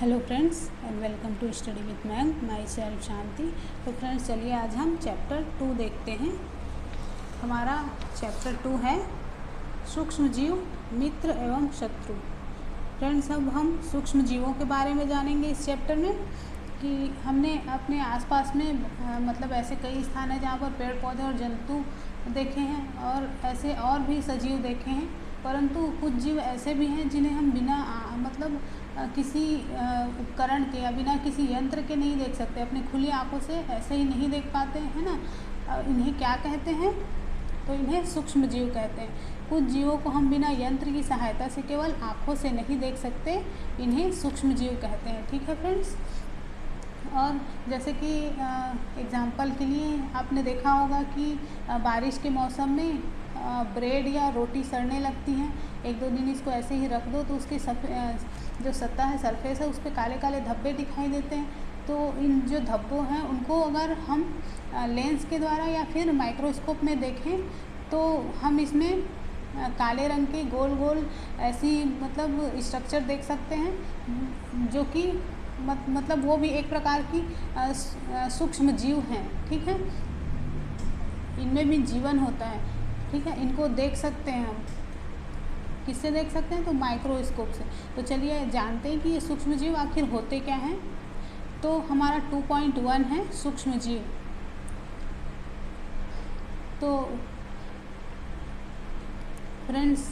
Hello friends and welcome to study with ma'am myself Shanti. तो friends चलिए आज हम चैप्टर 2 देखते हैं। हमारा चैप्टर 2 है सूक्ष्म जीव, मित्र एवं शत्रु। फ्रेंड्स अब हम सूक्ष्म जीवों के बारे में जानेंगे इस चैप्टर में कि हमने अपने आसपास में मतलब ऐसे कई स्थान हैं जहाँ पर पेड़ पौधे और जंतु देखे हैं और ऐसे और भी सजीव देखे हैं, परंतु कुछ जीव ऐसे भी हैं जिन्हें हम बिना किसी उपकरण के या बिना किसी यंत्र के नहीं देख सकते, अपनी खुली आंखों से ऐसे ही नहीं देख पाते हैं ना। इन्हें क्या कहते हैं? तो इन्हें सूक्ष्म जीव कहते हैं। कुछ जीवों को हम बिना यंत्र की सहायता से केवल आँखों से नहीं देख सकते, इन्हें सूक्ष्म जीव कहते हैं। ठीक है फ्रेंड्स। और जैसे कि एग्ज़ाम्पल के लिए आपने देखा होगा कि बारिश के मौसम में ब्रेड या रोटी सड़ने लगती हैं। एक दो दिन इसको ऐसे ही रख दो तो उसकी जो सतह है, सरफेस है, उस पर काले काले धब्बे दिखाई देते हैं। तो इन जो धब्बों हैं उनको अगर हम लेंस के द्वारा या फिर माइक्रोस्कोप में देखें तो हम इसमें काले रंग के गोल गोल ऐसी मतलब स्ट्रक्चर देख सकते हैं, जो कि मतलब वो भी एक प्रकार की सूक्ष्म जीव हैं। ठीक है, इनमें भी जीवन होता है। ठीक है, इनको देख सकते हैं हम। किससे देख सकते हैं? तो माइक्रोस्कोप से। तो चलिए जानते हैं कि ये सूक्ष्म जीव आखिर होते क्या हैं। तो हमारा 2.1 है सूक्ष्म जीव। तो फ्रेंड्स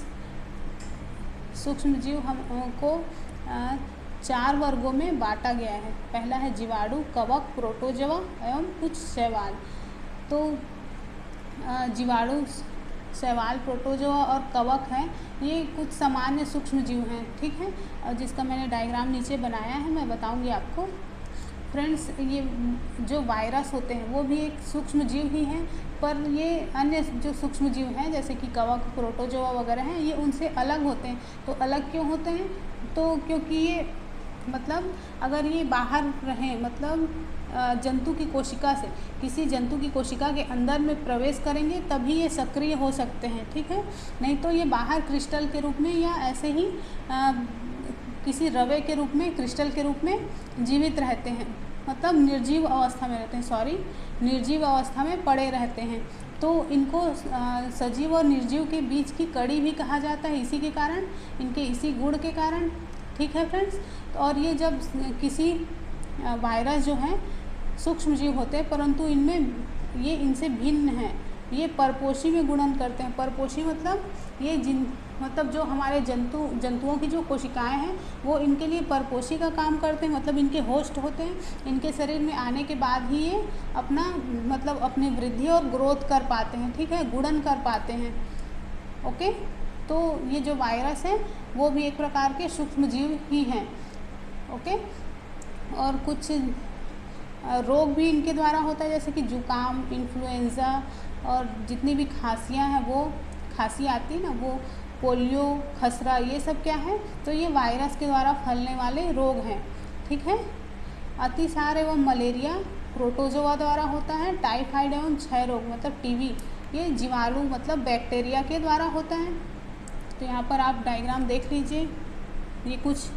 सूक्ष्म जीव हमको 4 वर्गों में बांटा गया है। पहला है जीवाणु, कवक, प्रोटोजोआ एवं कुछ शैवाल। तो जीवाणु, शैवाल, प्रोटोजोआ और कवक हैं, ये कुछ सामान्य सूक्ष्म जीव हैं। ठीक है, और जिसका मैंने डायग्राम नीचे बनाया है, मैं बताऊंगी आपको। फ्रेंड्स ये जो वायरस होते हैं वो भी एक सूक्ष्म जीव ही हैं, पर ये अन्य जो सूक्ष्म जीव हैं जैसे कि कवक, प्रोटोजोआ वगैरह हैं, ये उनसे अलग होते हैं। तो अलग क्यों होते हैं? तो क्योंकि ये मतलब अगर ये बाहर रहें, मतलब जंतु की कोशिका से, किसी जंतु की कोशिका के अंदर में प्रवेश करेंगे तभी ये सक्रिय हो सकते हैं। ठीक है, नहीं तो ये बाहर क्रिस्टल के रूप में या ऐसे ही किसी रवे के रूप में, क्रिस्टल के रूप में जीवित रहते हैं, मतलब निर्जीव अवस्था में रहते हैं, निर्जीव अवस्था में पड़े रहते हैं। तो इनको सजीव और निर्जीव के बीच की कड़ी भी कहा जाता है, इसी के कारण, इनके इसी गुण के कारण। ठीक है फ्रेंड्स। और ये जब किसी वायरस जो है सूक्ष्म जीव होते हैं, परंतु इनमें ये इनसे भिन्न है। ये परपोषी में गुणन करते हैं। परपोषी मतलब ये मतलब जो हमारे जंतुओं की जो कोशिकाएं हैं वो इनके लिए परपोषी का काम करते हैं, मतलब इनके होस्ट होते हैं। इनके शरीर में आने के बाद ही ये अपना मतलब अपनी वृद्धि और ग्रोथ कर पाते हैं। ठीक है, गुणन कर पाते हैं। ओके, तो ये जो वायरस है वो भी एक प्रकार के सूक्ष्म जीव ही हैं। ओके, और कुछ रोग भी इनके द्वारा होता है, जैसे कि जुकाम, इन्फ्लुएंज़ा और जितनी भी खांसियाँ हैं, वो खांसी आती है ना, वो पोलियो, खसरा, ये सब क्या है? तो ये वायरस के द्वारा फैलने वाले रोग हैं। ठीक है, अतिसार एवं मलेरिया प्रोटोजोआ द्वारा होता है। टाइफाइड एवं क्षय रोग मतलब टीबी, ये जीवाणु मतलब बैक्टीरिया के द्वारा होता है। तो यहाँ पर आप डायग्राम देख लीजिए, ये कुछ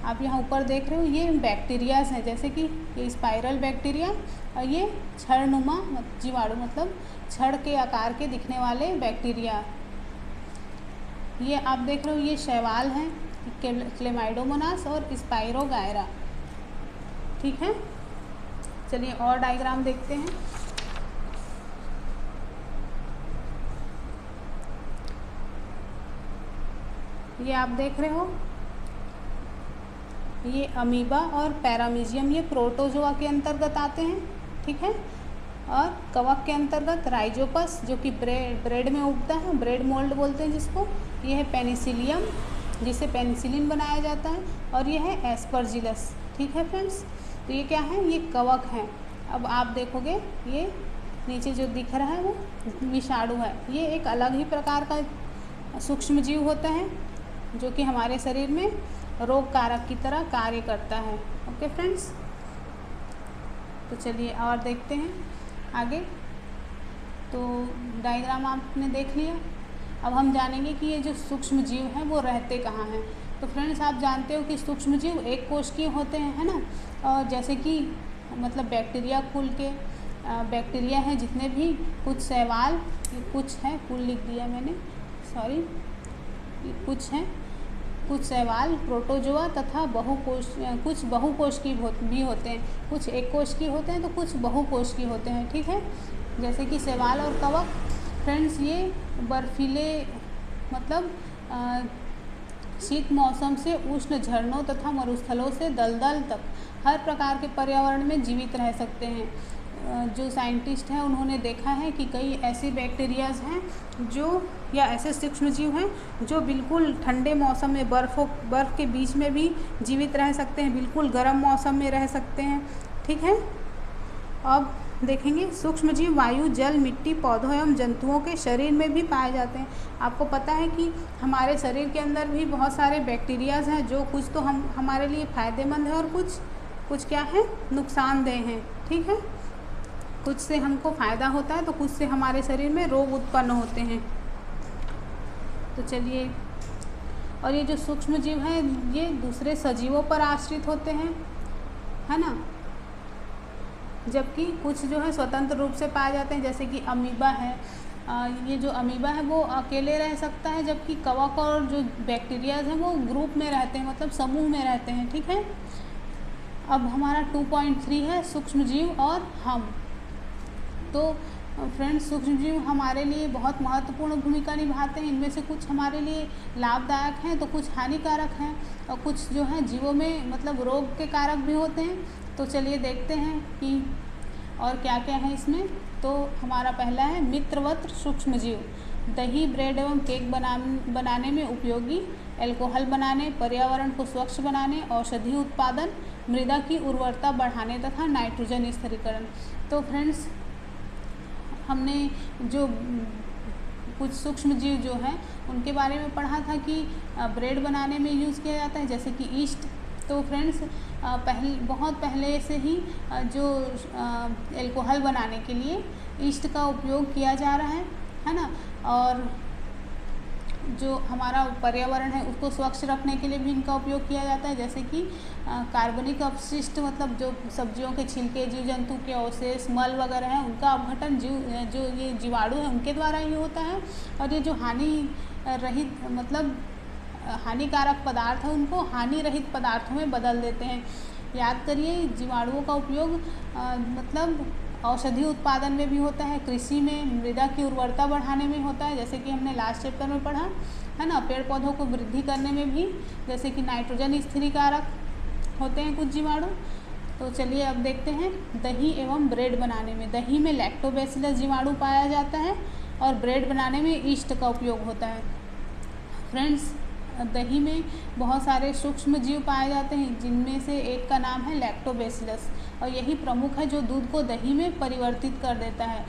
आप यहाँ ऊपर देख रहे हो, ये बैक्टीरियाज हैं, जैसे कि ये स्पाइरल बैक्टीरिया और ये छड़नुमा जीवाणु मतलब छड़ के आकार के दिखने वाले बैक्टीरिया। ये आप देख रहे हो, ये शैवाल हैं, क्लेमाइडोमोनास और स्पाइरोगायरा। ठीक है, चलिए और डायग्राम देखते हैं। ये आप देख रहे हो, ये अमीबा और पैरामीजियम, ये प्रोटोजोआ के अंतर्गत आते हैं। ठीक है, और कवक के अंतर्गत राइजोपस जो कि ब्रेड में उगता है, ब्रेड मोल्ड बोलते हैं जिसको। ये है पेनिसिलियम, जिसे पेनिसिलिन बनाया जाता है, और ये है एस्परजिलस। ठीक है फ्रेंड्स, तो ये क्या है? ये कवक हैं। अब आप देखोगे ये नीचे जो दिख रहा है वो विषाणु है। ये एक अलग ही प्रकार का सूक्ष्म जीव होता है जो कि हमारे शरीर में रोग कारक की तरह कार्य करता है। ओके फ्रेंड्स, तो चलिए और देखते हैं आगे। तो डायग्राम आपने देख लिया। अब हम जानेंगे कि ये जो सूक्ष्म जीव हैं वो रहते कहाँ हैं। तो फ्रेंड्स आप जानते हो कि सूक्ष्मजीव एक कोशिकीय होते हैं, है ना। और जैसे कि मतलब बैक्टीरिया कुल के बैक्टीरिया हैं जितने भी, कुछ शैवाल, कुछ है कुल लिख दिया मैंने, सॉरी, कुछ हैं, कुछ शैवाल, प्रोटोजोआ तथा कुछ बहुकोशिकीय भी होते हैं, कुछ एक कोशिकीय होते हैं तो कुछ बहुकोशिकीय होते हैं, ठीक है। जैसे कि शैवाल और कवक। फ्रेंड्स ये बर्फीले मतलब शीत मौसम से उष्ण झरनों तथा मरुस्थलों से दलदल तक हर प्रकार के पर्यावरण में जीवित रह सकते हैं। जो साइंटिस्ट हैं उन्होंने देखा है कि कई ऐसे बैक्टीरियाज हैं जो, या ऐसे सूक्ष्मजीव हैं जो बिल्कुल ठंडे मौसम में बर्फ़ के बीच में भी जीवित रह सकते हैं, बिल्कुल गर्म मौसम में रह सकते हैं, ठीक है। अब देखेंगे सूक्ष्मजीव वायु, जल, मिट्टी, पौधों एवं जंतुओं के शरीर में भी पाए जाते हैं। आपको पता है कि हमारे शरीर के अंदर भी बहुत सारे बैक्टीरियाज हैं जो कुछ तो हमारे लिए फ़ायदेमंद है और कुछ क्या है, नुकसानदेह हैं, ठीक है। कुछ से हमको फ़ायदा होता है तो कुछ से हमारे शरीर में रोग उत्पन्न होते हैं। तो चलिए, और ये जो सूक्ष्मजीव हैं ये दूसरे सजीवों पर आश्रित होते हैं, है ना, जबकि कुछ जो है स्वतंत्र रूप से पाए जाते हैं, जैसे कि अमीबा है। ये जो अमीबा है वो अकेले रह सकता है, जबकि कवक और जो बैक्टीरियाज हैं वो ग्रुप में रहते हैं, मतलब समूह में रहते हैं, ठीक है। अब हमारा 2.3 है सूक्ष्मजीव और हम। तो फ्रेंड्स सूक्ष्मजीव हमारे लिए बहुत महत्वपूर्ण भूमिका निभाते हैं। इनमें से कुछ हमारे लिए लाभदायक हैं तो कुछ हानिकारक हैं, और कुछ जो हैं जीवों में मतलब रोग के कारक भी होते हैं। तो चलिए देखते हैं कि और क्या क्या है इसमें। तो हमारा पहला है मित्रवत सूक्ष्मजीव, दही, ब्रेड एवं केक बनाने में उपयोगी, अल्कोहल बनाने, पर्यावरण को स्वच्छ बनाने, औषधि उत्पादन, मृदा की उर्वरता बढ़ाने तथा नाइट्रोजन स्थिरीकरण। तो फ्रेंड्स हमने जो कुछ सूक्ष्मजीव जो हैं उनके बारे में पढ़ा था कि ब्रेड बनाने में यूज़ किया जाता है, जैसे कि ईस्ट। तो फ्रेंड्स बहुत पहले से ही जो अल्कोहल बनाने के लिए ईस्ट का उपयोग किया जा रहा है ना। और जो हमारा पर्यावरण है उसको स्वच्छ रखने के लिए भी इनका उपयोग किया जाता है, जैसे कि कार्बनिक अपशिष्ट, मतलब जो सब्जियों के छिलके, जीव जंतु के अवशेष, मल वगैरह हैं उनका अपघटन जो ये जीवाणु हैं उनके द्वारा ही होता है। और ये जो हानि रहित मतलब हानिकारक पदार्थ है उनको हानि रहित पदार्थों में बदल देते हैं। याद करिए, जीवाणुओं का उपयोग मतलब औषधि उत्पादन में भी होता है, कृषि में, मृदा की उर्वरता बढ़ाने में होता है, जैसे कि हमने लास्ट चैप्टर में पढ़ा है ना। पेड़ पौधों को वृद्धि करने में भी, जैसे कि नाइट्रोजन स्थिरीकारक होते हैं कुछ जीवाणु। तो चलिए अब देखते हैं दही एवं ब्रेड बनाने में। दही में लैक्टोबैसिलस जीवाणु पाया जाता है और ब्रेड बनाने में ईस्ट का उपयोग होता है। फ्रेंड्स दही में बहुत सारे सूक्ष्म जीव पाए जाते हैं, जिनमें से एक का नाम है लैक्टोबैसिलस, और यही प्रमुख है जो दूध को दही में परिवर्तित कर देता है।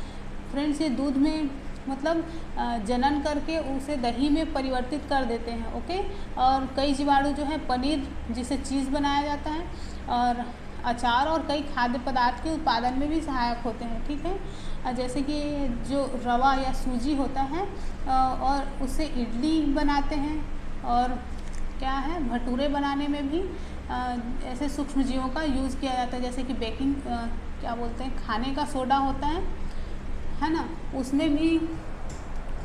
फ्रेंड्स ये दूध में मतलब जनन करके उसे दही में परिवर्तित कर देते हैं, ओके। और कई जीवाणु जो है पनीर, जिसे चीज़ बनाया जाता है, और अचार और कई खाद्य पदार्थ के उत्पादन में भी सहायक होते हैं, ठीक है। जैसे कि जो रवा या सूजी होता है और उससे इडली बनाते हैं, और क्या है भटूरे बनाने में भी ऐसे सूक्ष्मजीवों का यूज़ किया जाता है, जैसे कि बेकिंग क्या बोलते हैं, खाने का सोडा होता है ना, उसमें भी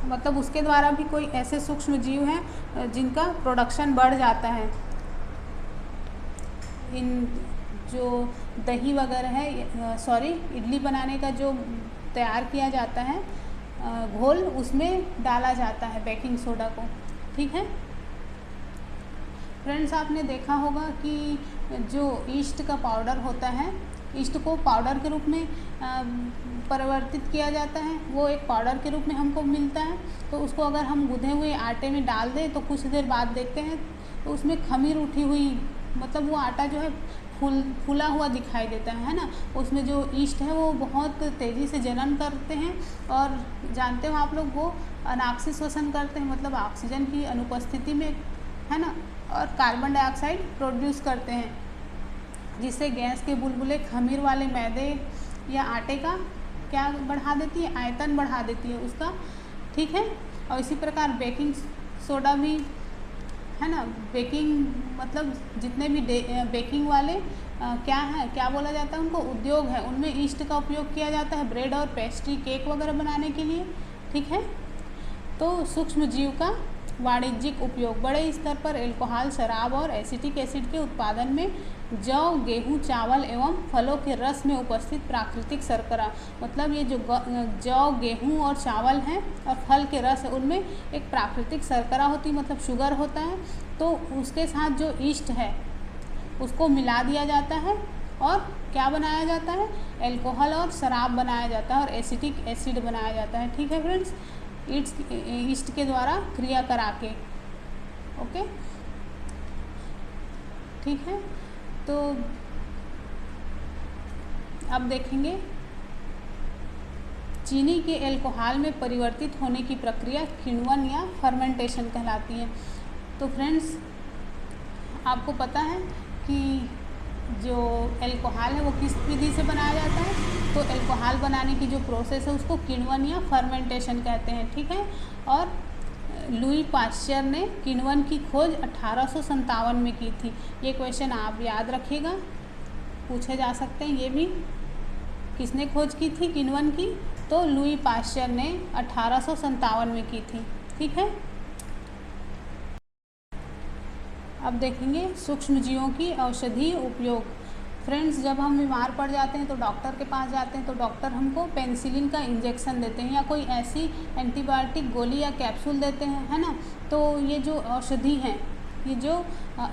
मतलब उसके द्वारा भी कोई ऐसे सूक्ष्मजीव हैं जिनका प्रोडक्शन बढ़ जाता है। इन जो दही वगैरह है, सॉरी, इडली बनाने का जो तैयार किया जाता है घोल, उसमें डाला जाता है बेकिंग सोडा को, ठीक है। फ्रेंड्स आपने देखा होगा कि जो ईस्ट का पाउडर होता है, ईस्ट को पाउडर के रूप में परिवर्तित किया जाता है, वो एक पाउडर के रूप में हमको मिलता है। तो उसको अगर हम गूँधे हुए आटे में डाल दें तो कुछ देर बाद देखते हैं तो उसमें खमीर उठी हुई, मतलब वो आटा जो है फूला हुआ दिखाई देता है ना। उसमें जो ईस्ट है वो बहुत तेज़ी से जनन करते हैं, और जानते हो आप लोग वो अनाक्सी श्वसन करते हैं, मतलब ऑक्सीजन की अनुपस्थिति में, है ना, और कार्बन डाइऑक्साइड प्रोड्यूस करते हैं, जिससे गैस के बुलबुले खमीर वाले मैदे या आटे का क्या बढ़ा देती है, आयतन बढ़ा देती है उसका, ठीक है। और इसी प्रकार बेकिंग सोडा भी है ना, बेकिंग मतलब जितने भी बेकिंग वाले क्या है, क्या बोला जाता है उनको, उद्योग है, उनमें ईस्ट का उपयोग किया जाता है ब्रेड और पेस्ट्री केक वगैरह बनाने के लिए। ठीक है, तो सूक्ष्म जीव का वाणिज्यिक उपयोग बड़े स्तर पर एल्कोहल, शराब और एसिटिक एसिड के उत्पादन में जौ, गेहूं, चावल एवं फलों के रस में उपस्थित प्राकृतिक शर्करा, मतलब ये जो जौ, गेहूं और चावल हैं और फल के रस है उनमें एक प्राकृतिक शर्करा होती है, मतलब शुगर होता है, तो उसके साथ जो ईस्ट है उसको मिला दिया जाता है और क्या बनाया जाता है, एल्कोहल और शराब बनाया जाता है और एसिटिक एसिड बनाया जाता है। ठीक है फ्रेंड्स, ईस्ट के द्वारा क्रिया करा के। ओके, ठीक है, तो अब देखेंगे चीनी के एल्कोहल में परिवर्तित होने की प्रक्रिया किण्वन या फर्मेंटेशन कहलाती है। तो फ्रेंड्स आपको पता है कि जो एल्कोहल है वो किस विधि से बनाया जाता है, तो एल्कोहल बनाने की जो प्रोसेस है उसको किण्वन या फर्मेंटेशन कहते हैं। ठीक है, और लुई पाश्चर ने किण्वन की खोज 1857 में की थी। ये क्वेश्चन आप याद रखिएगा, पूछे जा सकते हैं ये भी, किसने खोज की थी किण्वन की, तो लुई पाश्चर ने 1857 में की थी। ठीक है, अब देखेंगे सूक्ष्म जीवों की औषधि उपयोग। फ्रेंड्स जब हम बीमार पड़ जाते हैं तो डॉक्टर के पास जाते हैं, तो डॉक्टर हमको पेनिसिलिन का इंजेक्शन देते हैं या कोई ऐसी एंटीबायोटिक गोली या कैप्सूल देते हैं, है ना। तो ये जो औषधि हैं, ये जो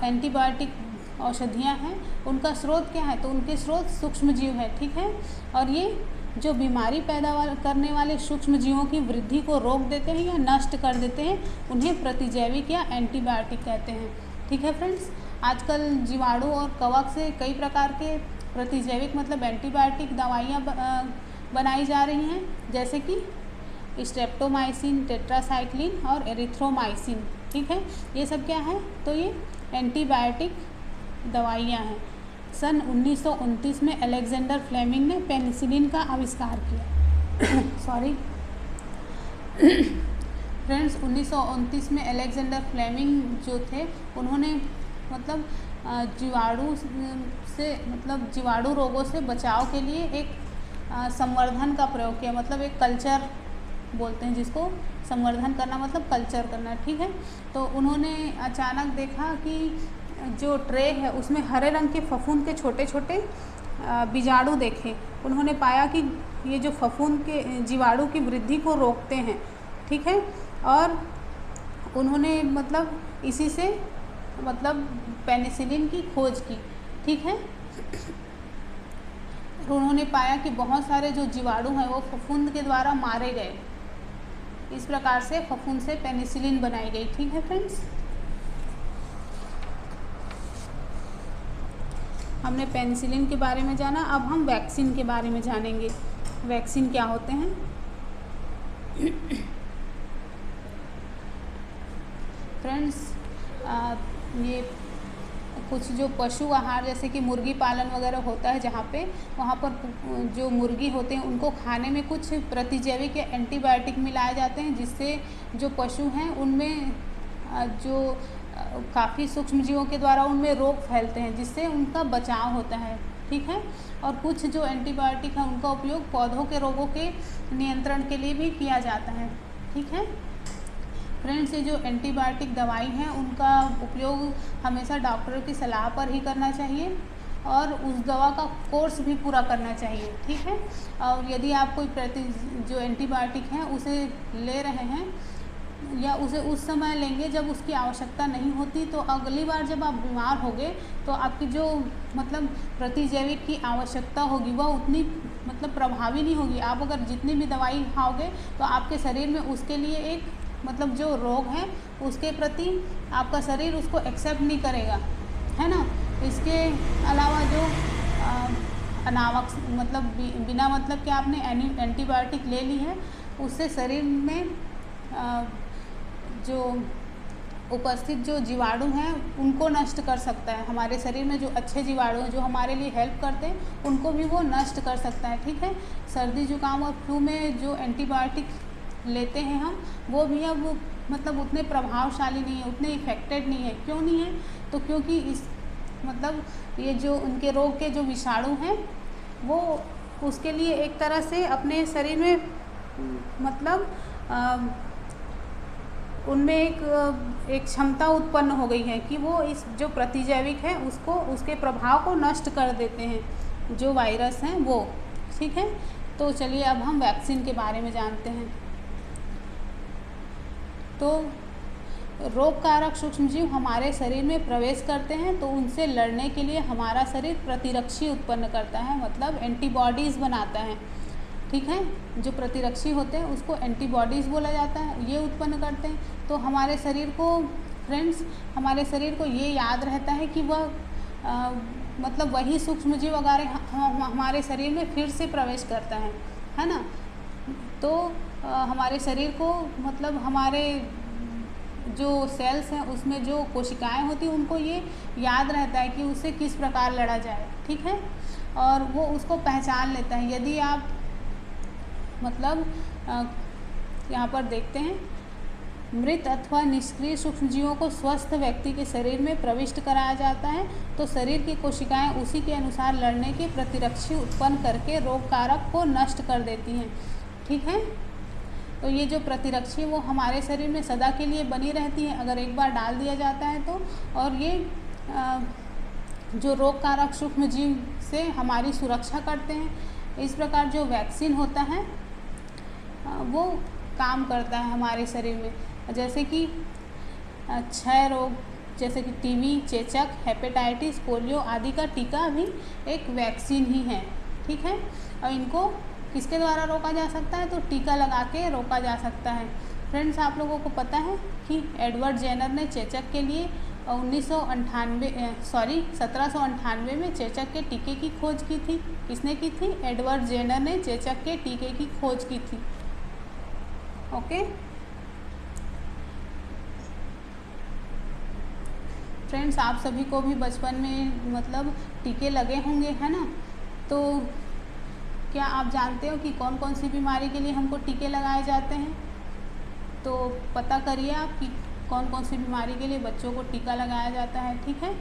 एंटीबायोटिक औषधियाँ हैं उनका स्रोत क्या है, तो उनके स्रोत सूक्ष्म जीव है। ठीक है, और ये जो बीमारी पैदा करने वाले सूक्ष्म जीवों की वृद्धि को रोक देते हैं या नष्ट कर देते हैं, उन्हें प्रतिजैविक या एंटीबायोटिक कहते हैं। ठीक है फ्रेंड्स, आजकल जीवाणु और कवक से कई प्रकार के प्रतिजैविक मतलब एंटीबायोटिक दवाइयाँ बनाई जा रही हैं, जैसे कि स्ट्रेप्टोमाइसिन, टेट्रासाइक्लिन और एरिथ्रोमाइसिन। ठीक है, ये सब क्या है, तो ये एंटीबायोटिक दवाइयाँ हैं। सन 1929 में अलेक्जेंडर फ्लेमिंग ने पेनिसिलिन का आविष्कार किया। सॉरी फ्रेंड्स, 1929 में अलेक्जेंडर फ्लेमिंग जो थे उन्होंने मतलब जीवाणु से मतलब जीवाणु रोगों से बचाव के लिए एक संवर्धन का प्रयोग किया, मतलब एक कल्चर बोलते हैं जिसको, संवर्धन करना मतलब कल्चर करना। ठीक है, तो उन्होंने अचानक देखा कि जो ट्रे है उसमें हरे रंग के फफूंद के छोटे छोटे बीजाणु देखे। उन्होंने पाया कि ये जो फफूंद के जीवाणु की वृद्धि को रोकते हैं। ठीक है, और उन्होंने मतलब इसी से मतलब पेनिसिलिन की खोज की। ठीक है, उन्होंने पाया कि बहुत सारे जो जीवाणु हैं वो फफूंद के द्वारा मारे गए। इस प्रकार से फफूंद से पेनिसिलिन बनाई गई। ठीक है फ्रेंड्स, हमने पेनिसिलिन के बारे में जाना, अब हम वैक्सीन के बारे में जानेंगे। वैक्सीन क्या होते हैं। फ्रेंड्स ये कुछ जो पशु आहार जैसे कि मुर्गी पालन वगैरह होता है जहाँ पे, वहाँ पर जो मुर्गी होते हैं उनको खाने में कुछ प्रतिजैविक या एंटीबायोटिक मिलाए जाते हैं, जिससे जो पशु हैं उनमें जो काफ़ी सूक्ष्म जीवों के द्वारा उनमें रोग फैलते हैं, जिससे उनका बचाव होता है। ठीक है, और कुछ जो एंटीबायोटिक है उनका उपयोग पौधों के रोगों के नियंत्रण के लिए भी किया जाता है। ठीक है फ्रेंड्स, ये जो एंटीबायोटिक दवाई हैं उनका उपयोग हमेशा डॉक्टर की सलाह पर ही करना चाहिए और उस दवा का कोर्स भी पूरा करना चाहिए। ठीक है, और यदि आप कोई जो एंटीबायोटिक हैं उसे ले रहे हैं या उसे उस समय लेंगे जब उसकी आवश्यकता नहीं होती, तो अगली बार जब आप बीमार होंगे तो आपकी जो मतलब प्रतिजैविक की आवश्यकता होगी वह उतनी मतलब प्रभावी नहीं होगी। आप अगर जितनी भी दवाई खाओगे तो आपके शरीर में उसके लिए एक मतलब जो रोग है उसके प्रति आपका शरीर उसको एक्सेप्ट नहीं करेगा, है ना। इसके अलावा जो अनावश्यक मतलब बिना मतलब कि आपने एंटीबायोटिक ले ली है उससे शरीर में जो उपस्थित जो जीवाणु हैं उनको नष्ट कर सकता है। हमारे शरीर में जो अच्छे जीवाणु हैं जो हमारे लिए हेल्प करते हैं उनको भी वो नष्ट कर सकता है। ठीक है, सर्दी जुकाम और फ्लू में जो एंटीबायोटिक लेते हैं हम वो भी अब मतलब उतने प्रभावशाली नहीं है, उतने इफ़ेक्टेड नहीं है। क्यों नहीं है? तो क्योंकि इस मतलब ये जो उनके रोग के जो विषाणु हैं वो उसके लिए एक तरह से अपने शरीर में मतलब उनमें एक क्षमता उत्पन्न हो गई है कि वो इस जो प्रतिजैविक है उसको उसके प्रभाव को नष्ट कर देते हैं, जो वायरस हैं वो। ठीक है, तो चलिए अब हम वैक्सीन के बारे में जानते हैं। तो रोग कारक सूक्ष्मजीव हमारे शरीर में प्रवेश करते हैं तो उनसे लड़ने के लिए हमारा शरीर प्रतिरक्षी उत्पन्न करता है, मतलब एंटीबॉडीज़ बनाता है। ठीक है, जो प्रतिरक्षी होते हैं उसको एंटीबॉडीज़ बोला जाता है, ये उत्पन्न करते हैं। तो हमारे शरीर को फ्रेंड्स, हमारे शरीर को ये याद रहता है कि वह मतलब वही सूक्ष्मजीव अगर हमारे शरीर में फिर से प्रवेश करता है ना, तो हमारे शरीर को मतलब हमारे जो सेल्स हैं उसमें जो कोशिकाएं होती हैं उनको ये याद रहता है कि उससे किस प्रकार लड़ा जाए। ठीक है, और वो उसको पहचान लेता है। यदि आप मतलब यहाँ पर देखते हैं, मृत अथवा निष्क्रिय सूक्ष्मजीवों को स्वस्थ व्यक्ति के शरीर में प्रविष्ट कराया जाता है तो शरीर की कोशिकाएं उसी के अनुसार लड़ने के प्रतिरक्षी उत्पन्न करके रोग कारक को नष्ट कर देती हैं। ठीक है, तो ये जो प्रतिरक्षी वो हमारे शरीर में सदा के लिए बनी रहती है अगर एक बार डाल दिया जाता है तो। और ये जो रोग कारक सूक्ष्मजीव से हमारी सुरक्षा करते हैं। इस प्रकार जो वैक्सीन होता है वो काम करता है हमारे शरीर में, जैसे कि क्षय रोग, जैसे कि टीबी, चेचक, हेपेटाइटिस, पोलियो आदि का टीका भी एक वैक्सीन ही है। ठीक है, और इनको किसके द्वारा रोका जा सकता है? तो टीका लगा के रोका जा सकता है। फ्रेंड्स, आप लोगों को पता है कि एडवर्ड जेनर ने चेचक के लिए 1798 में चेचक के टीके की खोज की थी। किसने की थी? एडवर्ड जेनर ने चेचक के टीके की खोज की थी। ओके फ्रेंड्स, आप सभी को भी बचपन में मतलब टीके लगे होंगे, है ना? तो क्या आप जानते हो कि कौन कौन सी बीमारी के लिए हमको टीके लगाए जाते हैं? तो पता करिए आप कि कौन कौन सी बीमारी के लिए बच्चों को टीका लगाया जाता है। ठीक है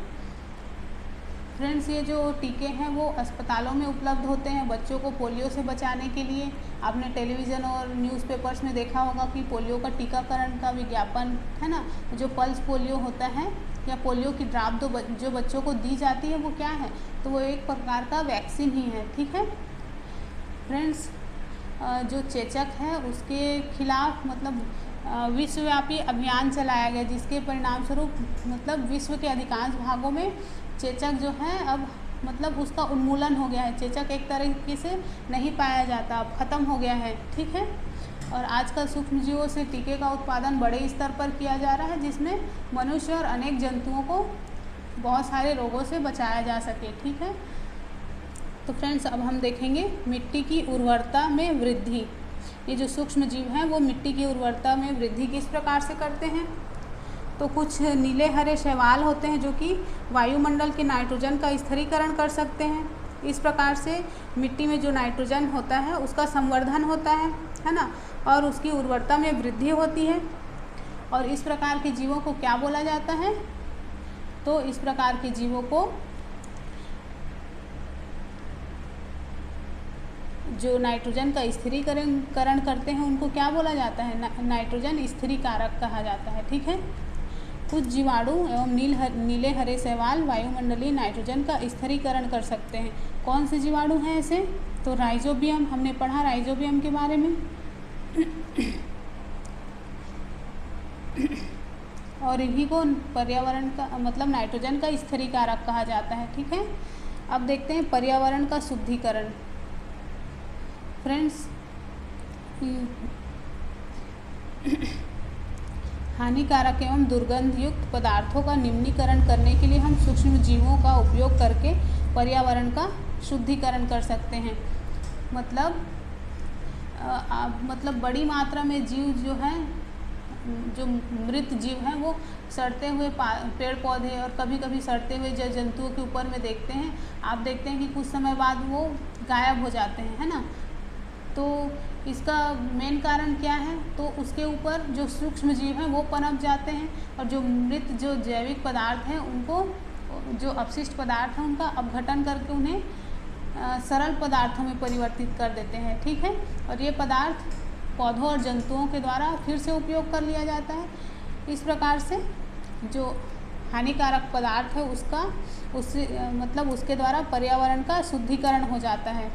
फ्रेंड्स, ये जो टीके हैं वो अस्पतालों में उपलब्ध होते हैं बच्चों को पोलियो से बचाने के लिए। आपने टेलीविज़न और न्यूज़पेपर्स में देखा होगा कि पोलियो का टीकाकरण का विज्ञापन, है ना? जो पल्स पोलियो होता है या पोलियो की ड्राप जो बच्चों को दी जाती है वो क्या है? तो वो एक प्रकार का वैक्सीन ही है। ठीक है फ्रेंड्स, जो चेचक है उसके खिलाफ मतलब विश्वव्यापी अभियान चलाया गया, जिसके परिणाम स्वरूप मतलब विश्व के अधिकांश भागों में चेचक जो है अब मतलब उसका उन्मूलन हो गया है। चेचक एक तरीके से नहीं पाया जाता, अब ख़त्म हो गया है। ठीक है, और आजकल सूक्ष्मजीवों से टीके का उत्पादन बड़े स्तर पर किया जा रहा है, जिसमें मनुष्य और अनेक जंतुओं को बहुत सारे रोगों से बचाया जा सके। ठीक है, तो फ्रेंड्स अब हम देखेंगे मिट्टी की उर्वरता में वृद्धि। ये जो सूक्ष्म जीव हैं वो मिट्टी की उर्वरता में वृद्धि किस प्रकार से करते हैं? तो कुछ नीले हरे शैवाल होते हैं जो कि वायुमंडल के नाइट्रोजन का स्थिरीकरण कर सकते हैं। इस प्रकार से मिट्टी में जो नाइट्रोजन होता है उसका संवर्धन होता है ना, और उसकी उर्वरता में वृद्धि होती है। और इस प्रकार के जीवों को क्या बोला जाता है? तो इस प्रकार के जीवों को जो नाइट्रोजन का स्थिरीकरण करते हैं उनको क्या बोला जाता है? नाइट्रोजन स्थिरीकारक कहा जाता है। ठीक है, कुछ जीवाणु एवं नीले हरे शैवाल वायुमंडलीय नाइट्रोजन का स्थिरीकरण कर सकते हैं। कौन से जीवाणु हैं ऐसे? तो राइजोबियम, हमने पढ़ा राइजोबियम के बारे में। और इन्हीं को पर्यावरण का मतलब नाइट्रोजन का स्थिरीकारक कहा जाता है। ठीक है, अब देखते हैं पर्यावरण का शुद्धिकरण। फ्रेंड्स, हानिकारक एवं दुर्गंध युक्त पदार्थों का निम्नीकरण करने के लिए हम सूक्ष्म जीवों का उपयोग करके पर्यावरण का शुद्धिकरण कर सकते हैं। मतलब बड़ी मात्रा में जीव जो हैं, जो मृत जीव हैं वो सड़ते हुए पेड़ पौधे और कभी कभी सड़ते हुए जंतुओं के ऊपर में देखते हैं। आप देखते हैं कि कुछ समय बाद वो गायब हो जाते हैं, है ना? तो इसका मेन कारण क्या है, तो उसके ऊपर जो सूक्ष्म जीव हैं वो पनप जाते हैं और जो मृत जो जैविक पदार्थ हैं उनको, जो अपशिष्ट पदार्थ हैं उनका अपघटन करके उन्हें सरल पदार्थों में परिवर्तित कर देते हैं। ठीक है, और ये पदार्थ पौधों और जंतुओं के द्वारा फिर से उपयोग कर लिया जाता है। इस प्रकार से जो हानिकारक पदार्थ है उसके द्वारा पर्यावरण का शुद्धिकरण हो जाता है।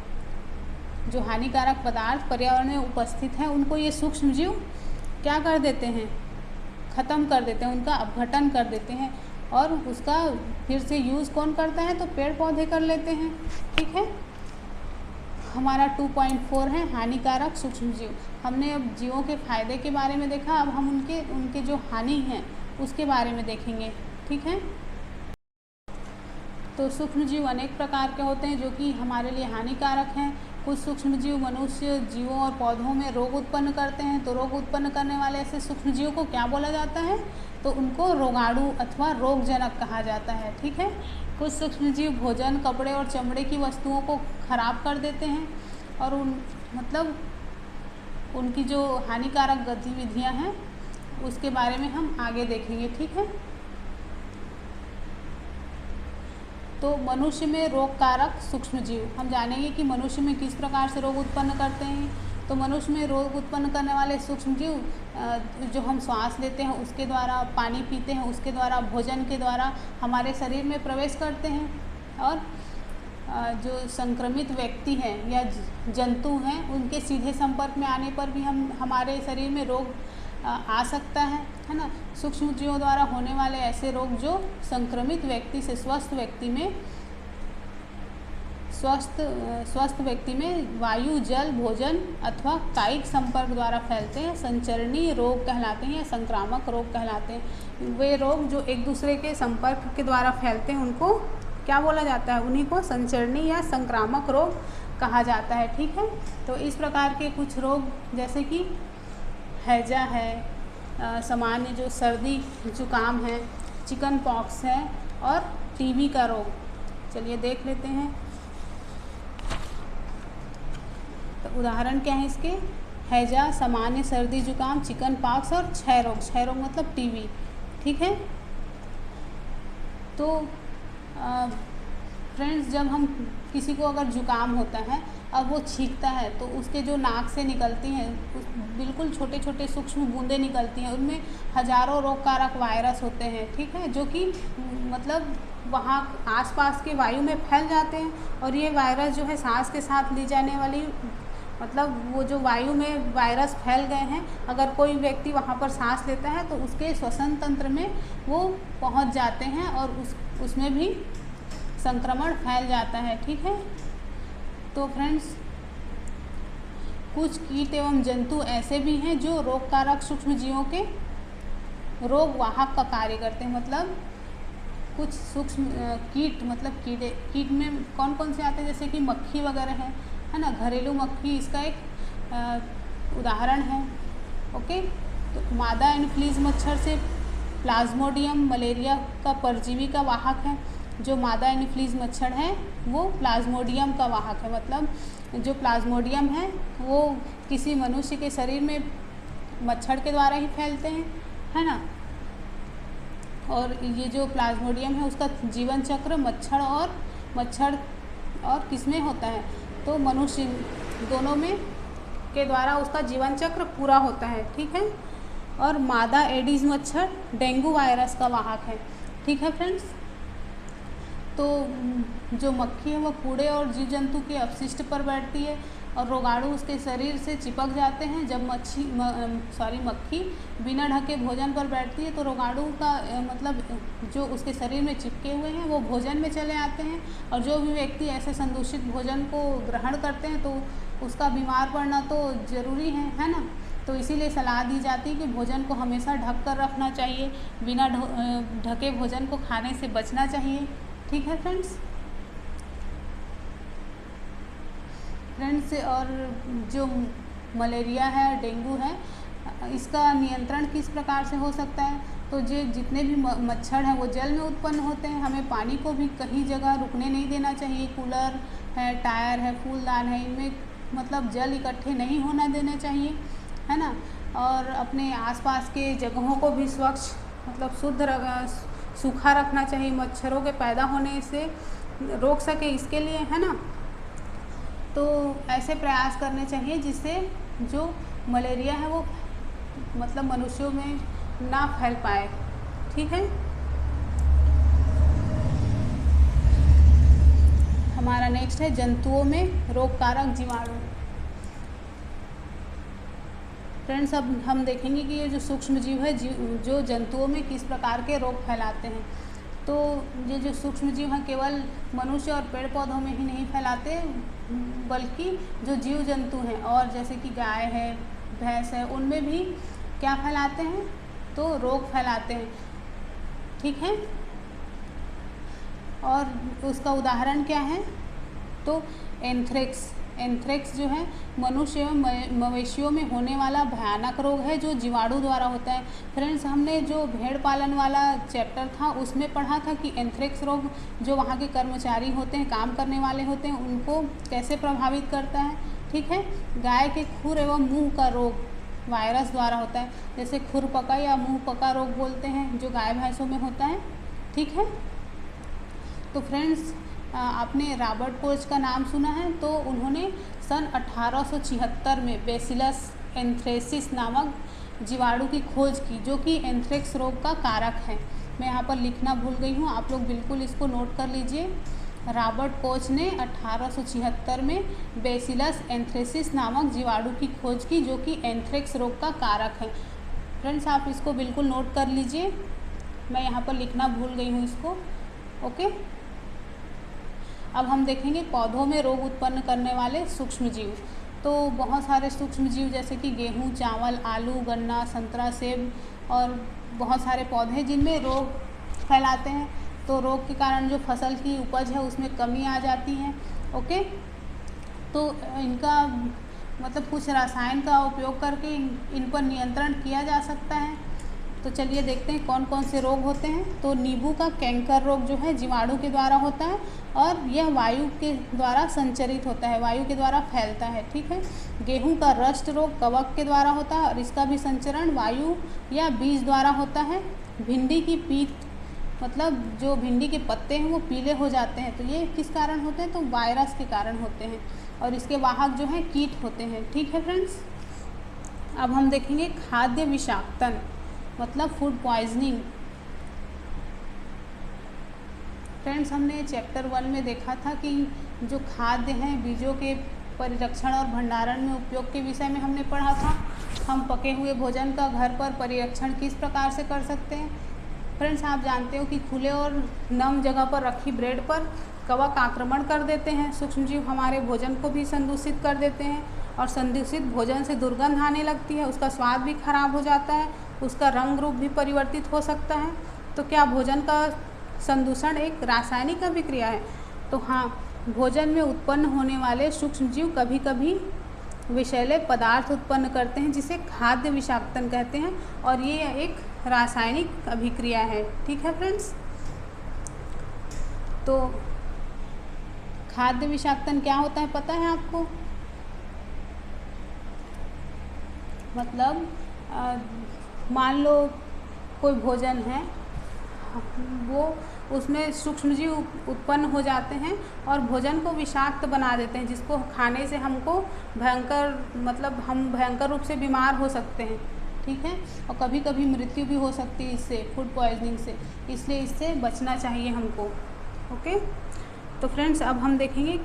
जो हानिकारक पदार्थ पर्यावरण में उपस्थित हैं उनको ये सूक्ष्म जीव क्या कर देते हैं, ख़त्म कर देते हैं, उनका अपघटन कर देते हैं और उसका फिर से यूज़ कौन करता है, तो पेड़ पौधे कर लेते हैं। ठीक है, हमारा 2.4 है हानिकारक सूक्ष्म जीव। हमने अब जीवों के फायदे के बारे में देखा, अब हम उनके जो हानि हैं उसके बारे में देखेंगे। ठीक है, तो सूक्ष्म जीव अनेक प्रकार के होते हैं जो कि हमारे लिए हानिकारक हैं। कुछ सूक्ष्म जीव मनुष्य, जीवों और पौधों में रोग उत्पन्न करते हैं। तो रोग उत्पन्न करने वाले ऐसे सूक्ष्म जीवों को क्या बोला जाता है, तो उनको रोगाणु अथवा रोगजनक कहा जाता है। ठीक है, कुछ सूक्ष्म जीव भोजन, कपड़े और चमड़े की वस्तुओं को खराब कर देते हैं और उनकी जो हानिकारक गतिविधियां हैं उसके बारे में हम आगे देखेंगे। ठीक है, तो मनुष्य में रोग कारक सूक्ष्म जीव हम जानेंगे कि मनुष्य में किस प्रकार से रोग उत्पन्न करते हैं। तो मनुष्य में रोग उत्पन्न करने वाले सूक्ष्म जीव जो हम श्वास लेते हैं उसके द्वारा, पानी पीते हैं उसके द्वारा, भोजन के द्वारा हमारे शरीर में प्रवेश करते हैं और जो संक्रमित व्यक्ति हैं या जंतु हैं उनके सीधे संपर्क में आने पर भी हमारे शरीर में रोग आ सकता है ना। सूक्ष्म जीवों द्वारा होने वाले ऐसे रोग जो संक्रमित व्यक्ति से स्वस्थ व्यक्ति में वायु, जल, भोजन अथवा कायिक संपर्क द्वारा फैलते हैं, संचरणीय रोग कहलाते हैं या संक्रामक रोग कहलाते हैं। वे रोग जो एक दूसरे के संपर्क के द्वारा फैलते हैं उनको क्या बोला जाता है, उन्हीं को संचरणीय या संक्रामक रोग कहा जाता है। ठीक है, तो इस प्रकार के कुछ रोग जैसे कि हैजा है, सामान्य जो सर्दी जुकाम है, चिकन पॉक्स है और टीबी का रोग, चलिए देख लेते हैं। तो उदाहरण क्या है इसके, हैजा, सामान्य सर्दी जुकाम, चिकन पॉक्स और क्षय रोग। क्षय रोग मतलब टीबी। ठीक है, तो फ्रेंड्स जब हम किसी को अगर जुकाम होता है, अब वो छींकता है तो उसके जो नाक से निकलती हैं बिल्कुल छोटे छोटे सूक्ष्म बूंदें निकलती हैं, उनमें हजारों रोग कारक वायरस होते हैं। ठीक है, जो कि मतलब वहाँ आसपास के वायु में फैल जाते हैं और ये वायरस जो है सांस के साथ ली जाने वाली, मतलब वो जो वायु में वायरस फैल गए हैं, अगर कोई व्यक्ति वहाँ पर सांस लेता है तो उसके श्वसन तंत्र में वो पहुँच जाते हैं और उसमें भी संक्रमण फैल जाता है। ठीक है, तो फ्रेंड्स कुछ कीट एवं जंतु ऐसे भी हैं जो रोग कारक सूक्ष्म जीवों के रोग वाहक का कार्य करते हैं। मतलब कुछ सूक्ष्म कीट, मतलब कीट में कौन कौन से आते हैं, जैसे कि मक्खी वगैरह है ना, घरेलू मक्खी इसका एक उदाहरण है। ओके, तो मादा एनोफिलीज मच्छर से प्लाज्मोडियम मलेरिया का परजीवी का वाहक है। जो मादा एनोफिलीज मच्छर है वो प्लाज्मोडियम का वाहक है। मतलब जो प्लाज्मोडियम है वो किसी मनुष्य के शरीर में मच्छर के द्वारा ही फैलते हैं, है ना। और ये जो प्लाज्मोडियम है उसका जीवन चक्र मच्छर और किसमें होता है, तो मनुष्य दोनों में के द्वारा उसका जीवन चक्र पूरा होता है। ठीक है, और मादा एडीज मच्छर डेंगू वायरस का वाहक है। ठीक है फ्रेंड्स, तो जो मक्खी है वो कूड़े और जीव जंतु के अपशिष्ट पर बैठती है और रोगाणु उसके शरीर से चिपक जाते हैं। जब मक्खी बिना ढके भोजन पर बैठती है तो रोगाणु का मतलब जो उसके शरीर में चिपके हुए हैं वो भोजन में चले आते हैं और जो भी व्यक्ति ऐसे संदूषित भोजन को ग्रहण करते हैं तो उसका बीमार पड़ना तो ज़रूरी है ना। तो इसीलिए सलाह दी जाती है कि भोजन को हमेशा ढक कर रखना चाहिए, बिना ढके भोजन को खाने से बचना चाहिए। ठीक है फ्रेंड्स। और जो मलेरिया है, डेंगू है, इसका नियंत्रण किस प्रकार से हो सकता है, तो जितने भी मच्छर हैं वो जल में उत्पन्न होते हैं। हमें पानी को भी कहीं जगह रुकने नहीं देना चाहिए। कूलर है, टायर है, फूलदान है, इनमें मतलब जल इकट्ठे नहीं होना देने चाहिए, है ना। और अपने आसपास के जगहों को भी स्वच्छ मतलब सूखा रखना चाहिए, मच्छरों के पैदा होने से रोक सके इसके लिए, है ना। तो ऐसे प्रयास करने चाहिए जिससे जो मलेरिया है वो मतलब मनुष्यों में ना फैल पाए, ठीक है। हमारा नेक्स्ट है जंतुओं में रोगकारक जीवाणु। फ्रेंड्स, अब हम देखेंगे कि ये जो सूक्ष्म जीव है जो जंतुओं में किस प्रकार के रोग फैलाते हैं। तो ये जो सूक्ष्म जीव हैं केवल मनुष्य और पेड़ पौधों में ही नहीं फैलाते, बल्कि जो जीव जंतु हैं और जैसे कि गाय है, भैंस है, उनमें भी क्या फैलाते हैं, तो रोग फैलाते हैं, ठीक है। और उसका उदाहरण क्या है, तो एंथ्रेक्स जो है मनुष्य एवं मवेशियों में होने वाला भयानक रोग है जो जीवाणु द्वारा होता है। फ्रेंड्स, हमने जो भेड़ पालन वाला चैप्टर था उसमें पढ़ा था कि एंथ्रेक्स रोग जो वहाँ के कर्मचारी होते हैं, काम करने वाले होते हैं, उनको कैसे प्रभावित करता है, ठीक है। गाय के खुर एवं मुंह का रोग वायरस द्वारा होता है, जैसे खुरपका या मुंह पका रोग बोलते हैं, जो गाय भैंसों में होता है, ठीक है। तो फ्रेंड्स, आपने रॉबर्ट कोच का नाम सुना है, तो उन्होंने सन 1876 में बेसिलस एंथ्रेसिस नामक जीवाणु की खोज की जो कि एंथ्रेक्स रोग का कारक है। मैं यहाँ पर लिखना भूल गई हूँ, आप लोग बिल्कुल इसको नोट कर लीजिए। रॉबर्ट कोच ने 1876 में बेसिलस एंथ्रेसिस नामक जीवाणु की खोज की जो कि एंथ्रेक्स रोग का कारक है। फ्रेंड्स, आप इसको बिल्कुल नोट कर लीजिए, मैं यहाँ पर लिखना भूल गई हूँ इसको, ओके। अब हम देखेंगे पौधों में रोग उत्पन्न करने वाले सूक्ष्म जीव। तो बहुत सारे सूक्ष्म जीव जैसे कि गेहूँ, चावल, आलू, गन्ना, संतरा, सेब और बहुत सारे पौधे जिनमें रोग फैलाते हैं। तो रोग के कारण जो फसल की उपज है उसमें कमी आ जाती है, ओके। तो इनका मतलब कुछ रसायन का उपयोग करके इन पर नियंत्रण किया जा सकता है। तो चलिए देखते हैं कौन कौन से रोग होते हैं। तो नींबू का कैंकर रोग जो है जीवाणु के द्वारा होता है और यह वायु के द्वारा संचरित होता है, वायु के द्वारा फैलता है, ठीक है। गेहूं का रस्ट रोग कवक के द्वारा होता है और इसका भी संचरण वायु या बीज द्वारा होता है। भिंडी की पीत मतलब जो भिंडी के पत्ते हैं वो पीले हो जाते हैं, तो ये किस कारण होते हैं, तो वायरस के कारण होते हैं और इसके वाहक जो हैं कीट होते हैं, ठीक है फ्रेंड्स। अब हम देखेंगे खाद्य विषाक्तन मतलब फूड पॉइजनिंग। फ्रेंड्स, हमने चैप्टर 1 में देखा था कि जो खाद्य हैं बीजों के परिरक्षण और भंडारण में उपयोग के विषय में हमने पढ़ा था। हम पके हुए भोजन का घर पर परिरक्षण किस प्रकार से कर सकते हैं। फ्रेंड्स, आप जानते हो कि खुले और नम जगह पर रखी ब्रेड पर कवक आक्रमण कर देते हैं। सूक्ष्मजीव हमारे भोजन को भी संदूषित कर देते हैं और संदूषित भोजन से दुर्गंध आने लगती है, उसका स्वाद भी खराब हो जाता है, उसका रंग रूप भी परिवर्तित हो सकता है। तो क्या भोजन का संदूषण एक रासायनिक अभिक्रिया है? तो हाँ, भोजन में उत्पन्न होने वाले सूक्ष्मजीव कभी कभी विषैले पदार्थ उत्पन्न करते हैं जिसे खाद्य विषाक्तन कहते हैं और ये एक रासायनिक अभिक्रिया है, ठीक है फ्रेंड्स। तो खाद्य विषाक्तन क्या होता है पता है आपको? मतलब मान लो कोई भोजन है, वो उसमें सूक्ष्मजीव उत्पन्न हो जाते हैं और भोजन को विषाक्त बना देते हैं, जिसको खाने से हमको हम भयंकर रूप से बीमार हो सकते हैं, ठीक है। और कभी कभी मृत्यु भी हो सकती है इससे, फूड पॉइजनिंग से, इसलिए इससे बचना चाहिए हमको, ओके। तो फ्रेंड्स, अब हम देखेंगे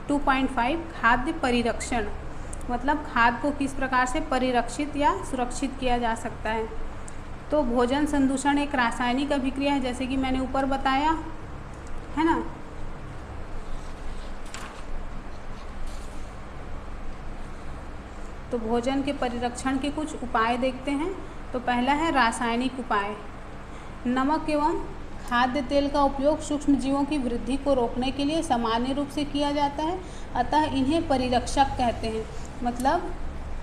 2.5 खाद्य परिरक्षण मतलब खाद्य को किस प्रकार से परिरक्षित या सुरक्षित किया जा सकता है। तो भोजन संदूषण एक रासायनिक अभिक्रिया है, जैसे कि मैंने ऊपर बताया है ना। तो भोजन के परिरक्षण के कुछ उपाय देखते हैं। तो पहला है रासायनिक उपाय। नमक एवं खाद्य तेल का उपयोग सूक्ष्म जीवों की वृद्धि को रोकने के लिए सामान्य रूप से किया जाता है, अतः इन्हें परिरक्षक कहते हैं। मतलब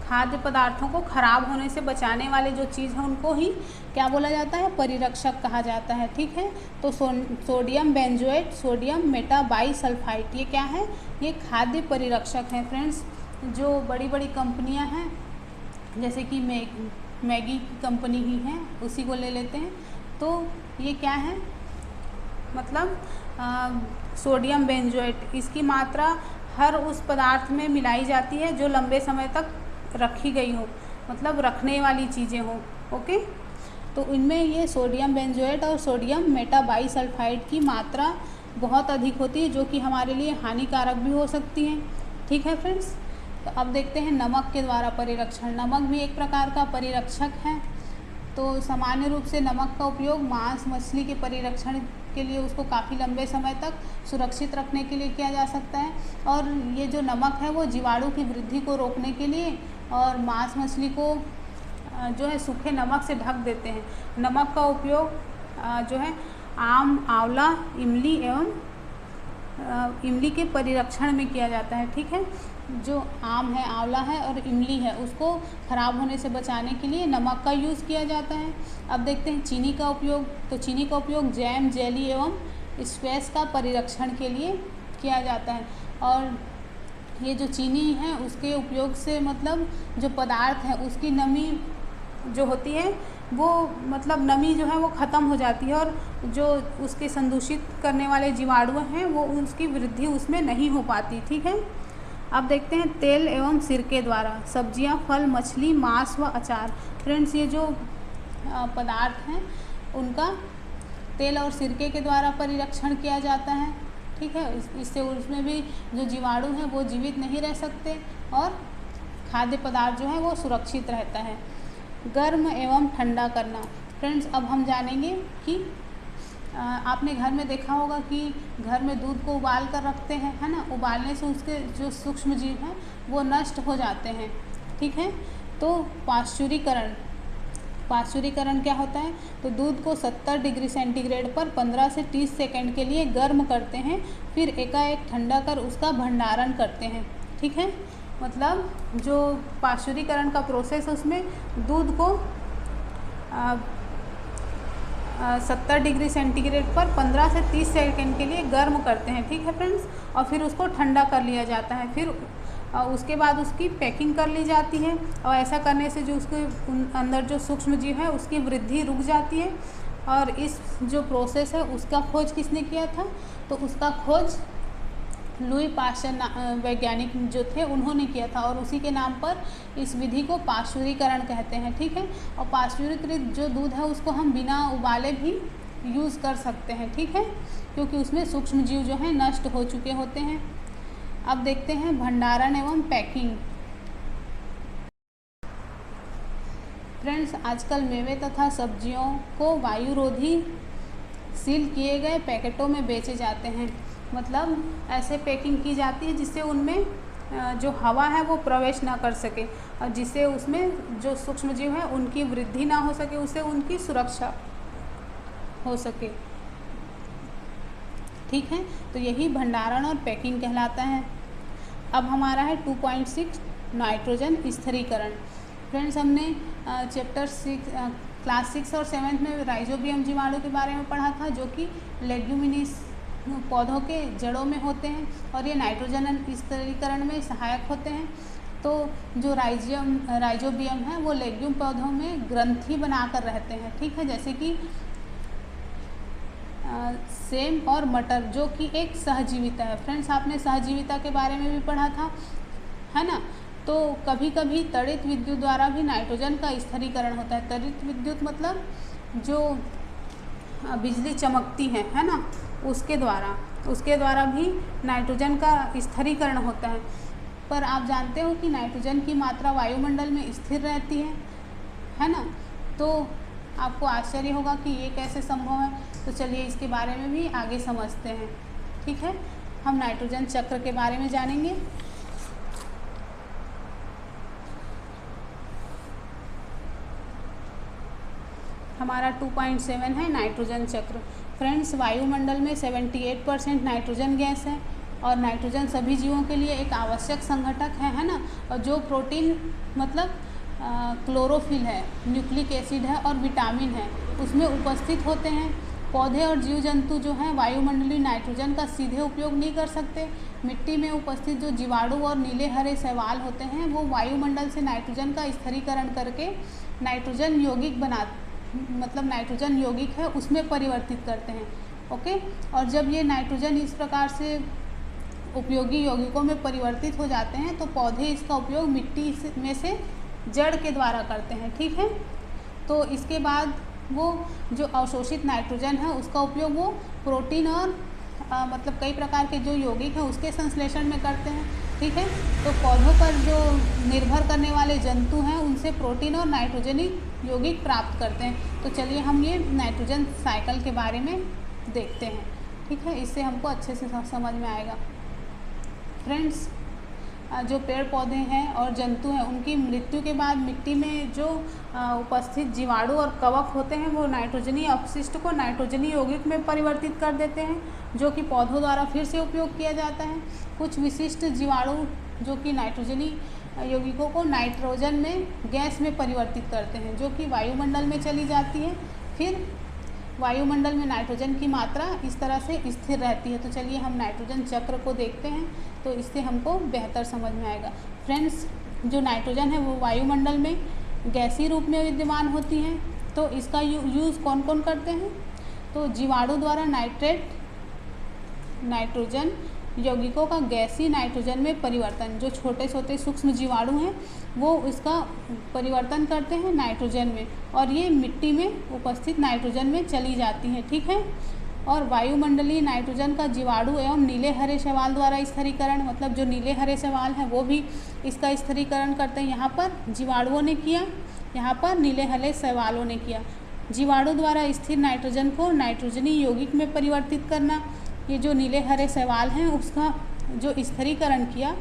खाद्य पदार्थों को खराब होने से बचाने वाले जो चीज़ है उनको ही क्या बोला जाता है, परिरक्षक कहा जाता है, ठीक है। तो सोडियम बेंजोएट, सोडियम मेटाबाइसल्फाइट, ये क्या है, ये खाद्य परिरक्षक हैं फ्रेंड्स। जो बड़ी बड़ी कंपनियां हैं, जैसे कि मैगी की कंपनी ही है, उसी को ले लेते हैं। तो ये क्या है, मतलब सोडियम बेंजोएट, इसकी मात्रा हर उस पदार्थ में मिलाई जाती है जो लंबे समय तक रखी गई हो, मतलब रखने वाली चीज़ें हों। ओके, तो इनमें ये सोडियम बेंजोएट और सोडियम मेटाबाइसल्फाइड की मात्रा बहुत अधिक होती है, जो कि हमारे लिए हानिकारक भी हो सकती हैं। ठीक है फ्रेंड्स, तो अब देखते हैं नमक के द्वारा परिरक्षण। नमक भी एक प्रकार का परिरक्षक है। तो सामान्य रूप से नमक का उपयोग मांस मछली के परिरक्षण के लिए, उसको काफ़ी लंबे समय तक सुरक्षित रखने के लिए किया जा सकता है। और ये जो नमक है वो जीवाणु की वृद्धि को रोकने के लिए और मांस मछली को जो है सूखे नमक से ढक देते हैं। नमक का उपयोग जो है आम, आंवला, इमली एवं इमली के परिरक्षण में किया जाता है। ठीक है, जो आम है, आंवला है और इमली है, उसको ख़राब होने से बचाने के लिए नमक का यूज़ किया जाता है। अब देखते हैं चीनी का उपयोग। तो चीनी का उपयोग जैम, जेली एवं स्क्वैश का परिरक्षण के लिए किया जाता है। और ये जो चीनी है उसके उपयोग से मतलब जो पदार्थ है उसकी नमी जो होती है वो, मतलब नमी जो है वो ख़त्म हो जाती है, और जो उसके संदूषित करने वाले जीवाणु हैं वो उसकी वृद्धि उसमें नहीं हो पाती। ठीक है, अब देखते हैं तेल एवं सिरके द्वारा सब्जियां, फल, मछली, मांस व अचार। फ्रेंड्स, ये जो पदार्थ हैं उनका तेल और सिरके के द्वारा परिरक्षण किया जाता है। ठीक है, इससे उसमें भी जो जीवाणु हैं वो जीवित नहीं रह सकते और खाद्य पदार्थ जो है वो सुरक्षित रहता है। गर्म एवं ठंडा करना। फ्रेंड्स, अब हम जानेंगे कि आपने घर में देखा होगा कि घर में दूध को उबाल कर रखते हैं, है ना। उबालने से उसके जो सूक्ष्म जीव हैं वो नष्ट हो जाते हैं। ठीक है, तो पाश्चुरीकरण क्या होता है, तो दूध को 70 डिग्री सेंटीग्रेड पर 15 से 30 सेकंड के लिए गर्म करते हैं, फिर एकाएक ठंडा कर उसका भंडारण करते हैं। ठीक है, मतलब जो पाश्चुरीकरण का प्रोसेस है उसमें दूध को 70 डिग्री सेंटीग्रेड पर 15 से 30 सेकंड के लिए गर्म करते हैं। ठीक है फ्रेंड्स, और फिर उसको ठंडा कर लिया जाता है। फिर उसके बाद उसकी पैकिंग कर ली जाती है, और ऐसा करने से जो उसके अंदर जो सूक्ष्म जीव है उसकी वृद्धि रुक जाती है। और इस जो प्रोसेस है उसका खोज किसने किया था, तो उसका खोज लुई पाश्चर वैज्ञानिक जो थे उन्होंने किया था, और उसी के नाम पर इस विधि को पाश्चुरीकरण कहते हैं। ठीक है, और पाश्चुरीकृत जो दूध है उसको हम बिना उबाले भी यूज़ कर सकते हैं। ठीक है, क्योंकि उसमें सूक्ष्म जीव जो हैं नष्ट हो चुके होते हैं। अब देखते हैं भंडारण एवं पैकिंग। फ्रेंड्स, आजकल मेवे तथा सब्जियों को वायुरोधी सील किए गए पैकेटों में बेचे जाते हैं। मतलब ऐसे पैकिंग की जाती है जिससे उनमें जो हवा है वो प्रवेश ना कर सके, और जिससे उसमें जो सूक्ष्म जीव है उनकी वृद्धि ना हो सके, उससे उनकी सुरक्षा हो सके। ठीक है, तो यही भंडारण और पैकिंग कहलाता है। अब हमारा है 2.6 नाइट्रोजन स्थिरीकरण। फ्रेंड्स, हमने चैप्टर 6 क्लास 6 और 7 में राइजोबियम जीवाणु के बारे में पढ़ा था, जो कि लेग्यूमिनीस पौधों के जड़ों में होते हैं और ये नाइट्रोजन स्थिरीकरण में सहायक होते हैं। तो जो राइजोबियम है वो लेग्यूम पौधों में ग्रंथि बनाकर रहते हैं। ठीक है, जैसे कि सेम और मटर, जो कि एक सहजीविता है। फ्रेंड्स, आपने सहजीविता के बारे में भी पढ़ा था, है ना। तो कभी कभी तड़ित विद्युत द्वारा भी नाइट्रोजन का स्थिरीकरण होता है। तड़ित विद्युत मतलब जो बिजली चमकती है ना, उसके द्वारा भी नाइट्रोजन का स्थिरीकरण होता है। पर आप जानते हो कि नाइट्रोजन की मात्रा वायुमंडल में स्थिर रहती है ना। तो आपको आश्चर्य होगा कि ये कैसे संभव है। तो चलिए इसके बारे में भी आगे समझते हैं। ठीक है, हम नाइट्रोजन चक्र के बारे में जानेंगे। हमारा 2.7 है नाइट्रोजन चक्र। फ्रेंड्स, वायुमंडल में 78% नाइट्रोजन गैस है, और नाइट्रोजन सभी जीवों के लिए एक आवश्यक संघटक है ना। और जो प्रोटीन मतलब क्लोरोफिल है, न्यूक्लिक एसिड है और विटामिन है उसमें उपस्थित होते हैं। पौधे और जीव जंतु जो हैं वायुमंडलीय नाइट्रोजन का सीधे उपयोग नहीं कर सकते। मिट्टी में उपस्थित जो जीवाणु और नीले हरे शैवाल होते हैं वो वायुमंडल से नाइट्रोजन का स्थिरीकरण करके नाइट्रोजन यौगिक मतलब नाइट्रोजन यौगिक है उसमें परिवर्तित करते हैं। ओके, और जब ये नाइट्रोजन इस प्रकार से उपयोगी यौगिकों में परिवर्तित हो जाते हैं तो पौधे इसका उपयोग मिट्टी में से जड़ के द्वारा करते हैं। ठीक है, तो इसके बाद वो जो अवशोषित नाइट्रोजन है उसका उपयोग वो प्रोटीन और मतलब कई प्रकार के जो यौगिक हैं उसके संश्लेषण में करते हैं। ठीक है, तो पौधों पर जो निर्भर करने वाले जंतु हैं उनसे प्रोटीन और नाइट्रोजनिक यौगिक प्राप्त करते हैं। तो चलिए हम ये नाइट्रोजन साइकिल के बारे में देखते हैं। ठीक है, इससे हमको अच्छे से समझ में आएगा। फ्रेंड्स, जो पेड़ पौधे हैं और जंतु हैं उनकी मृत्यु के बाद मिट्टी में जो उपस्थित जीवाणु और कवक होते हैं वो नाइट्रोजनीय अपशिष्ट को नाइट्रोजनीय यौगिक में परिवर्तित कर देते हैं, जो कि पौधों द्वारा फिर से उपयोग किया जाता है। कुछ विशिष्ट जीवाणु जो कि नाइट्रोजनीय यौगिकों को नाइट्रोजन में गैस में परिवर्तित करते हैं, जो कि वायुमंडल में चली जाती है। फिर वायुमंडल में नाइट्रोजन की मात्रा इस तरह से स्थिर रहती है। तो चलिए हम नाइट्रोजन चक्र को देखते हैं, तो इससे हमको बेहतर समझ में आएगा। फ्रेंड्स, जो नाइट्रोजन है वो वायुमंडल में गैसीय रूप में विद्यमान होती हैं। तो इसका यूज़ कौन कौन करते हैं? तो जीवाणु द्वारा नाइट्रोजन यौगिकों का गैसीय नाइट्रोजन में परिवर्तन, जो छोटे छोटे सूक्ष्म जीवाणु हैं वो इसका परिवर्तन करते हैं नाइट्रोजन में, और ये मिट्टी में उपस्थित नाइट्रोजन में चली जाती हैं। ठीक है, और वायुमंडलीय नाइट्रोजन का जीवाणु एवं नीले हरे शैवाल द्वारा स्थिरीकरण, मतलब जो नीले हरे शैवाल हैं वो भी इसका स्थिरीकरण करते हैं। यहाँ पर जीवाणुओं ने किया, यहाँ पर नीले हरे शैवालों ने किया। जीवाणु द्वारा स्थिर नाइट्रोजन को नाइट्रोजनीय यौगिक में परिवर्तित करना, ये जो नीले हरे शैवाल हैं उसका जो स्थिरीकरण किया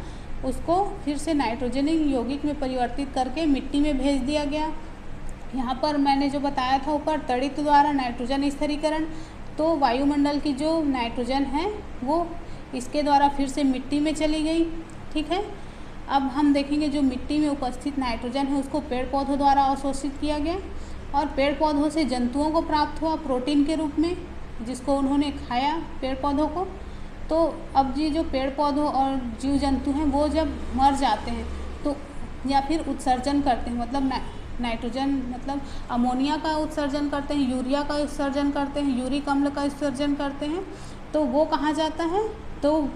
उसको फिर से नाइट्रोजनीय यौगिक में परिवर्तित करके मिट्टी में भेज दिया गया। यहाँ पर मैंने जो बताया था ऊपर तड़ित द्वारा नाइट्रोजन स्थिरीकरण, तो वायुमंडल की जो नाइट्रोजन है वो इसके द्वारा फिर से मिट्टी में चली गई। ठीक है, अब हम देखेंगे जो मिट्टी में उपस्थित नाइट्रोजन है उसको पेड़ पौधों द्वारा अवशोषित किया गया, और पेड़ पौधों से जंतुओं को प्राप्त हुआ प्रोटीन के रूप में, जिसको उन्होंने खाया पेड़ पौधों को। तो अब ये जो पेड़ पौधों और जीव जंतु हैं वो जब मर जाते हैं तो या फिर उत्सर्जन करते हैं, मतलब नाइट्रोजन मतलब अमोनिया का उत्सर्जन करते हैं, यूरिया का उत्सर्जन करते हैं, यूरिक अम्ल का उत्सर्जन करते हैं, तो वो कहाँ जाता है? तो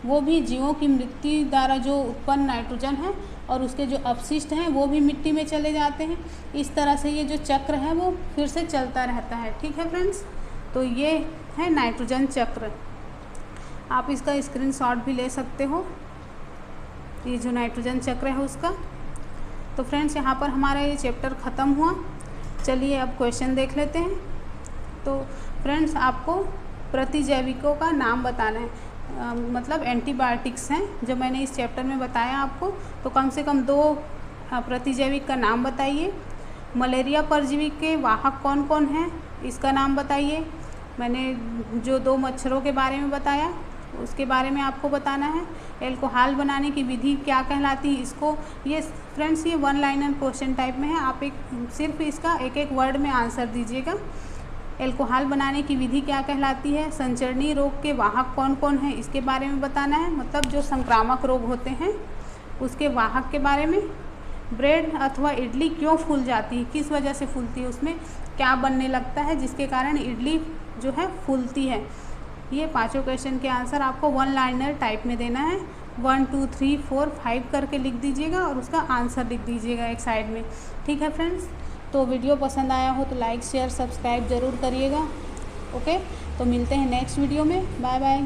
वो भी जीवों की मृत्यु द्वारा जो उत्पन्न नाइट्रोजन है और उसके जो अपशिष्ट हैं वो भी मिट्टी में चले जाते हैं। इस तरह से ये जो चक्र है वो फिर से चलता रहता है। ठीक है फ्रेंड्स, तो ये है नाइट्रोजन चक्र। आप इसका स्क्रीनशॉट भी ले सकते हो, ये जो नाइट्रोजन चक्र है उसका। तो फ्रेंड्स, यहाँ पर हमारा ये चैप्टर ख़त्म हुआ। चलिए अब क्वेश्चन देख लेते हैं। तो फ्रेंड्स, आपको प्रतिजैविकों का नाम बताना है, मतलब एंटीबायोटिक्स हैं जो मैंने इस चैप्टर में बताया आपको। तो कम से कम 2 प्रतिजैविक का नाम बताइए। मलेरिया परजीवी के वाहक कौन कौन हैं इसका नाम बताइए। मैंने जो 2 मच्छरों के बारे में बताया उसके बारे में आपको बताना है। एल्कोहल बनाने की विधि क्या कहलाती है इसको, ये फ्रेंड्स ये 1 लाइनर क्वेश्चन टाइप में है, आप सिर्फ इसका एक वर्ड में आंसर दीजिएगा। एल्कोहल बनाने की विधि क्या कहलाती है। संचरणीय रोग के वाहक कौन कौन हैं इसके बारे में बताना है, मतलब जो संक्रामक रोग होते हैं उसके वाहक के बारे में। ब्रेड अथवा इडली क्यों फूल जाती है, किस वजह से फूलती है, उसमें क्या बनने लगता है जिसके कारण इडली जो है फूलती है। ये 5 क्वेश्चन के आंसर आपको 1 लाइनर टाइप में देना है। 1 2 3 4 5 करके लिख दीजिएगा और उसका आंसर लिख दीजिएगा एक साइड में। ठीक है फ्रेंड्स, तो वीडियो पसंद आया हो तो लाइक शेयर सब्सक्राइब ज़रूर करिएगा। ओके, तो मिलते हैं नेक्स्ट वीडियो में। Bye bye.